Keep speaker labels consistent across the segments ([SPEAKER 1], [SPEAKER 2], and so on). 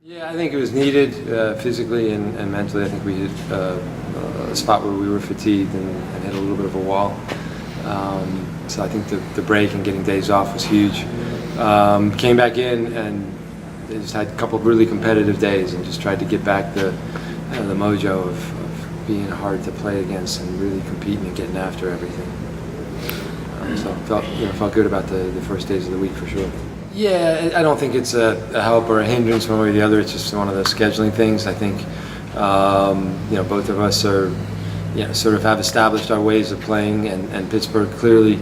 [SPEAKER 1] Yeah, I think it was needed physically and mentally. I think we hit a spot where we were fatigued and hit a little bit of a wall. So I think the break and getting days off was huge. Came back in and just had a couple of really competitive days and just tried to get back the mojo of being hard to play against and really competing and getting after everything. So felt good about the first days of the week for sure. Yeah, I don't think it's a help or a hindrance one way or the other. It's just one of those scheduling things. I think both of us are sort of have established our ways of playing, and Pittsburgh clearly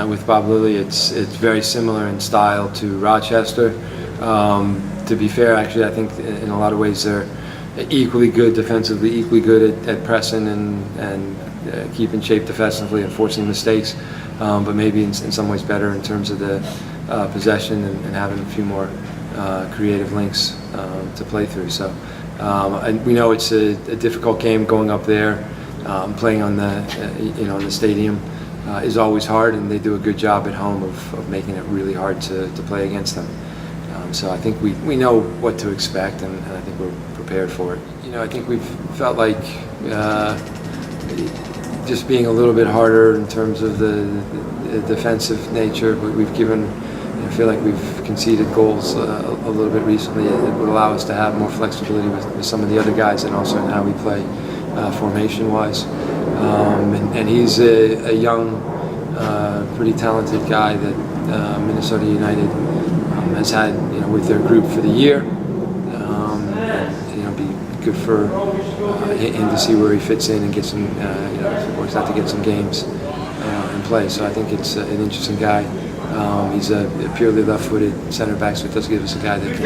[SPEAKER 1] with Bob Lilly, it's very similar in style to Rochester. To be fair, actually, I think in a lot of ways they're equally good defensively, equally good at pressing and keeping shape defensively and forcing mistakes, but maybe in some ways better in terms of the possession and having a few more creative links to play through. So and we know it's a difficult game going up there. Playing on the stadium is always hard, and they do a good job at home of making it really hard to play against them. So I think we know what to expect, and I think we're prepared for it. I think we've felt like just being a little bit harder in terms of the defensive nature. We've given, I feel like we've conceded goals a little bit recently. It would allow us to have more flexibility with some of the other guys, and also in how we play formation-wise. And he's a young, pretty talented guy that Minnesota United has had, with their group for the year. Be good for him to see where he fits in and get some, works out to get some games and play. So I think it's an interesting guy. He's a purely left-footed center back, so it does give us a guy that can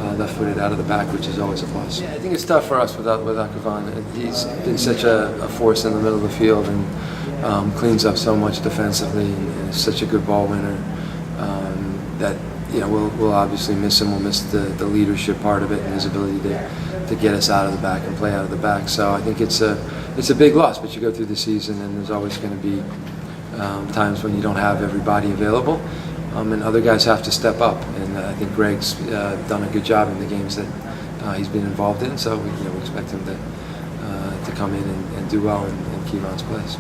[SPEAKER 1] play left-footed out of the back, which is always a plus. Yeah, I think it's tough for us without Kavan. He's been such a force in the middle of the field and cleans up so much defensively, and is such a good ball winner that we'll obviously miss him. We'll miss the leadership part of it and his ability to get us out of the back and play out of the back. So I think it's a big loss, but you go through the season and there's always going to be times when you don't have everybody available, and other guys have to step up. And I think Greg's done a good job in the games that he's been involved in. So we expect him to come in and do well in Kevon's place.